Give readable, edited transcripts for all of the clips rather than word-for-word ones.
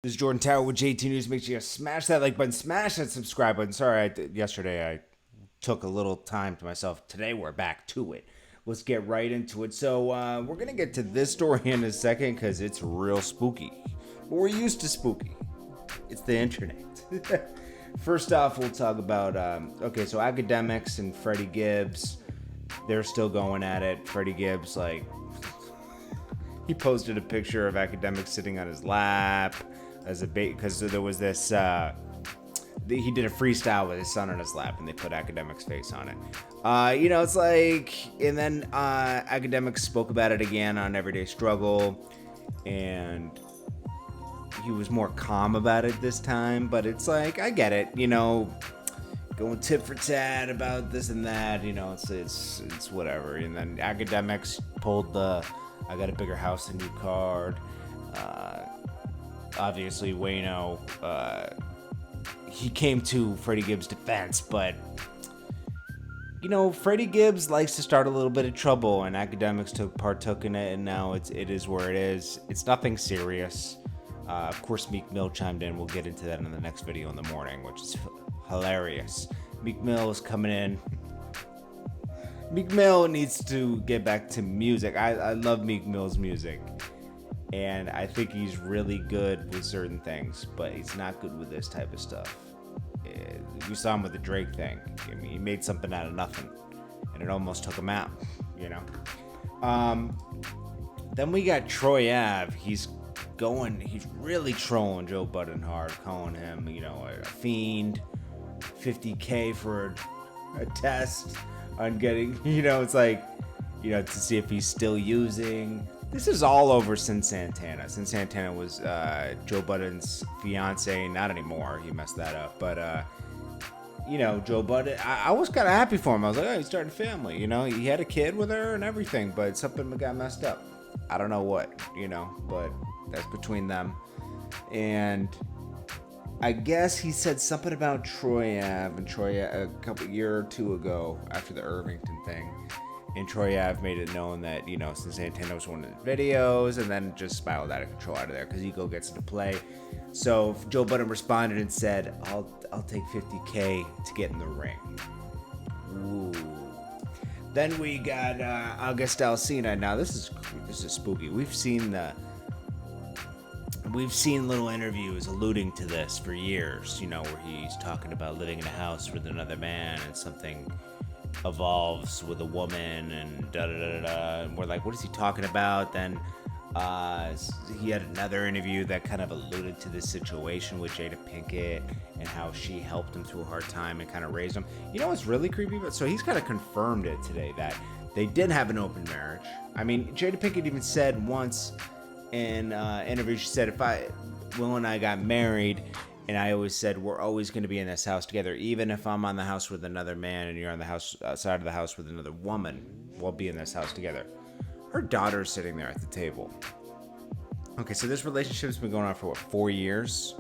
This is Jordan Tower with JT News. Make sure you smash that like button, smash that subscribe button. Sorry, yesterday I took a little time to myself. Today we're back to it. Let's get right into it. So we're gonna get to this story in a second because it's real spooky. But we're used to spooky. It's the internet. First off, we'll talk about so academics and Freddie Gibbs. They're still going at it. Freddie Gibbs, he posted a picture of academics sitting on his lap as a bait because there was this. He did a freestyle with his son on his lap, and they put academics' face on it. It's like, and then academics spoke about it again on Everyday Struggle, and he was more calm about it this time. But it's like, I get it, going tit for tat about this and that. It's whatever. And then academics pulled the "I got a bigger house than you" card. Obviously, Wayno, he came to Freddie Gibbs' defense, but Freddie Gibbs likes to start a little bit of trouble, and academics partook in it, and now it is where it is. It's nothing serious. Of course, Meek Mill chimed in. We'll get into that in the next video in the morning, which is hilarious. Meek Mill is coming in. Meek Mill needs to get back to music. I love Meek Mill's music, and I think he's really good with certain things, but he's not good with this type of stuff. We saw him with the Drake thing. I mean, he made something out of nothing, and it almost took him out, Then we got Troy Ave. He's really trolling Joe Budden hard, calling him, a fiend, $50K for a test on getting, it's like, to see if he's still using. This is all over since Santana. Since Santana was Joe Budden's fiance, not anymore. He messed that up. But, Joe Budden, I was kind of happy for him. I was like, oh, he's starting a family. He had a kid with her and everything, but something got messed up. I don't know what, but that's between them. And I guess he said something about Troy Ave and a year or two ago after the Irvington thing. And Troy Ave made it known that, since Santana was one of the videos, and then just spiraled out of control out of there because ego gets into play. So Joe Budden responded and said, I'll take $50K to get in the ring. Ooh. Then we got August Alsina. Now this is spooky. We've seen little interviews alluding to this for years, where he's talking about living in a house with another man and something evolves with a woman and da-da-da-da-da. And we're like, what is he talking about? Then he had another interview that kind of alluded to this situation with Jada Pinkett and how she helped him through a hard time and kind of raised him. What's really creepy? But so he's kind of confirmed it today that they did have an open marriage. I mean, Jada Pinkett even said once in interview, she said, Will and I got married, and I always said we're always going to be in this house together, even if I'm on the house with another man and you're on the house side of the house with another woman, we'll be in this house together. Her daughter's sitting there at the table. Okay, so this relationship's been going on for 4 years?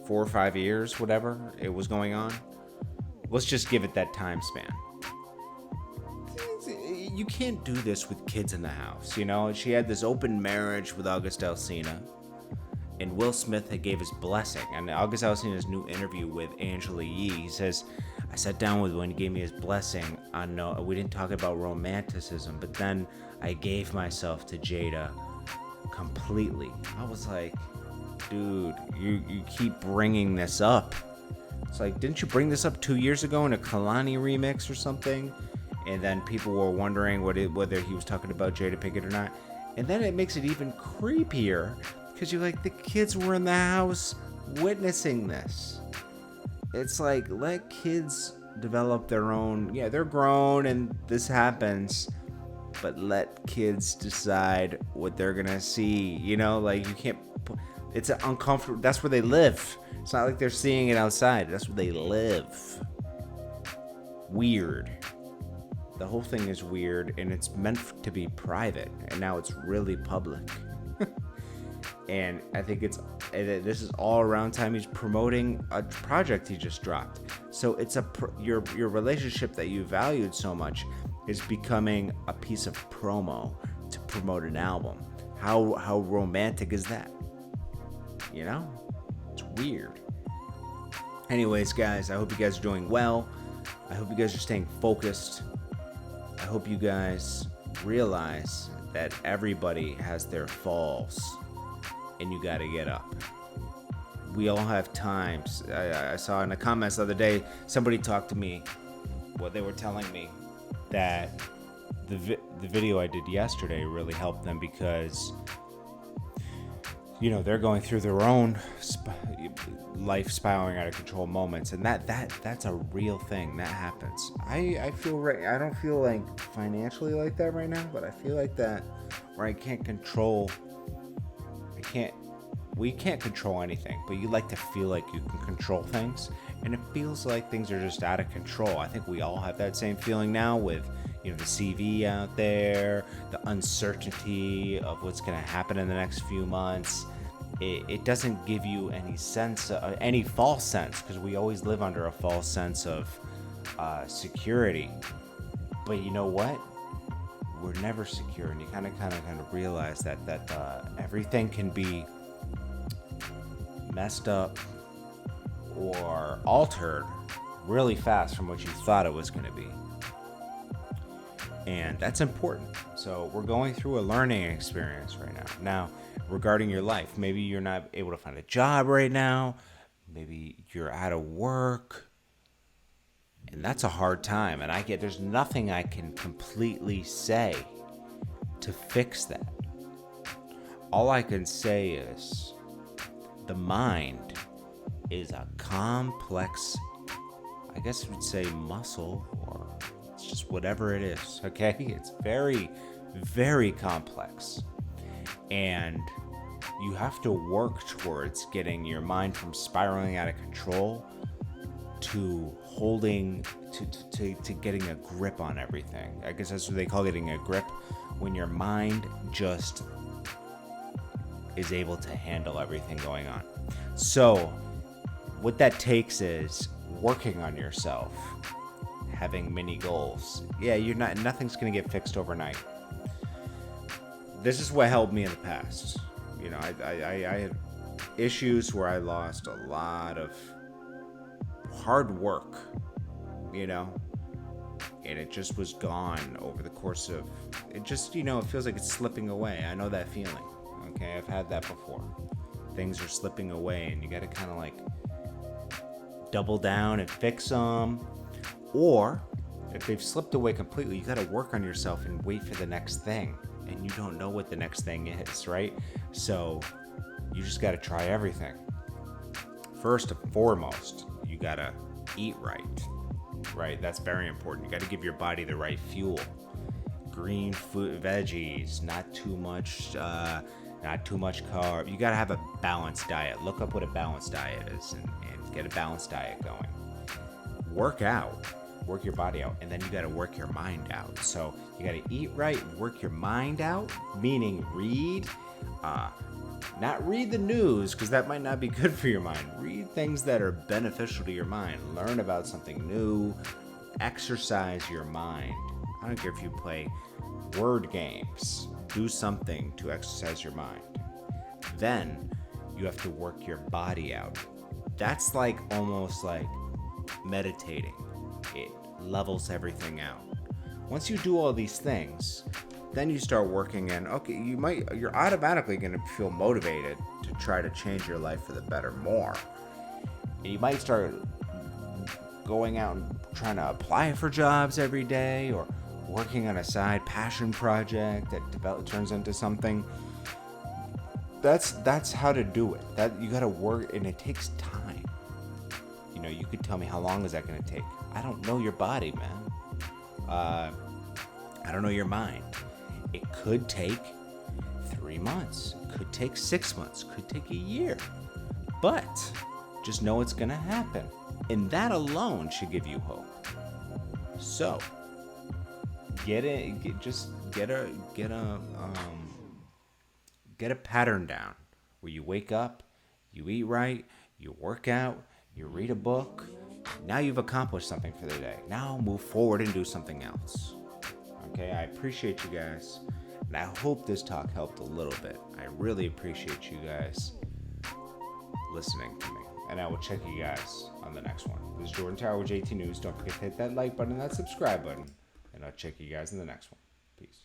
4 or 5 years, whatever it was going on. Let's just give it that time span. You can't do this with kids in the house, She had this open marriage with August Alsina, and Will Smith gave his blessing. And August Alsina's new interview with Angela Yee, he says, I sat down with when he gave me his blessing. We didn't talk about romanticism, but then I gave myself to Jada completely. I was like, dude, you keep bringing this up. It's like, didn't you bring this up 2 years ago in a Kalani remix or something? And then people were wondering whether he was talking about Jada Pinkett or not. And then it makes it even creepier because you're like, the kids were in the house witnessing this. It's like, let kids develop their own. Yeah, they're grown and this happens, but let kids decide what they're gonna see. You can't. It's uncomfortable. That's where they live. It's not like they're seeing it outside. That's where they live. Weird. The whole thing is weird, and it's meant to be private, and now it's really public. And I think this is all around time he's promoting a project he just dropped. So it's your relationship that you valued so much is becoming a piece of promo to promote an album. How romantic is that? you know? It's weird. Anyways, guys, I hope you guys are doing well. I hope you guys are staying focused. I hope you guys realize that everybody has their falls and you got to get up. We all have times. I saw in the comments the other day, somebody talked to me. Well, they were telling me that the video I did yesterday really helped them because, you know, they're going through their own life spiraling out of control moments, and that's a real thing that happens. I feel right. I don't feel like financially like that right now, but I feel like that where we can't control anything, but you like to feel like you can control things, and it feels like things are just out of control. I think we all have that same feeling now with, you know, the CV out there, the uncertainty of what's going to happen in the next few months. It doesn't give you any sense, any false sense, because we always live under a false sense of security. But you know what? We're never secure, and you kind of realize that everything can be messed up or altered really fast from what you thought it was going to be. And that's important. So we're going through a learning experience right now. Now, regarding your life, maybe you're not able to find a job right now. Maybe you're out of work. And that's a hard time. And there's nothing I can completely say to fix that. All I can say is the mind is a complex, I guess you would say, muscle, or it's just whatever it is, okay? It's very, very complex. And you have to work towards getting your mind from spiraling out of control to holding, to getting a grip on everything. I guess that's what they call getting a grip, when your mind just is able to handle everything going on. So what that takes is working on yourself, having mini goals. Yeah, nothing's going to get fixed overnight. This is what helped me in the past. You know, I had issues where I lost a lot of hard work, you know, and it just was gone over the course of, it just, you know, it feels like it's slipping away. I know that feeling. Okay, I've had that before. Things are slipping away, and you got to kind of like double down and fix them. Or if they've slipped away completely, you got to work on yourself and wait for the next thing. And you don't know what the next thing is, right? So you just got to try everything. First and foremost, you got to eat right? That's very important. You got to give your body the right fuel. Green food, veggies, not too much carb. You got to have a balanced diet. Look up what a balanced diet is and get a balanced diet going. Work your body out, and then you got to work your mind out. So you got to eat right, work your mind out, meaning read, not read the news, because that might not be good for your mind. Read things that are beneficial to your mind. Learn about something new. Exercise your mind. I don't care if you play word games. Do something to exercise your mind. Then you have to work your body out. That's like almost like meditating. It levels everything out. Once you do all these things, then you start working in, okay, you're automatically going to feel motivated to try to change your life for the better more. And you might start going out and trying to apply for jobs every day, or working on a side passion project that turns into something. That's how to do it. That you got to work, and it takes time. You know, you could tell me, how long is that going to take? I don't know your body, man. I don't know your mind. It could take 3 months, could take 6 months, could take a year, but just know it's going to happen. And that alone should give you hope. So get a pattern down where you wake up, you eat right, you work out, you read a book. Now you've accomplished something for the day. Now move forward and do something else. Okay, I appreciate you guys, and I hope this talk helped a little bit. I really appreciate you guys listening to me. And I will check you guys on the next one. This is Jordan Tower with JT News. Don't forget to hit that like button and that subscribe button. And I'll check you guys in the next one. Peace.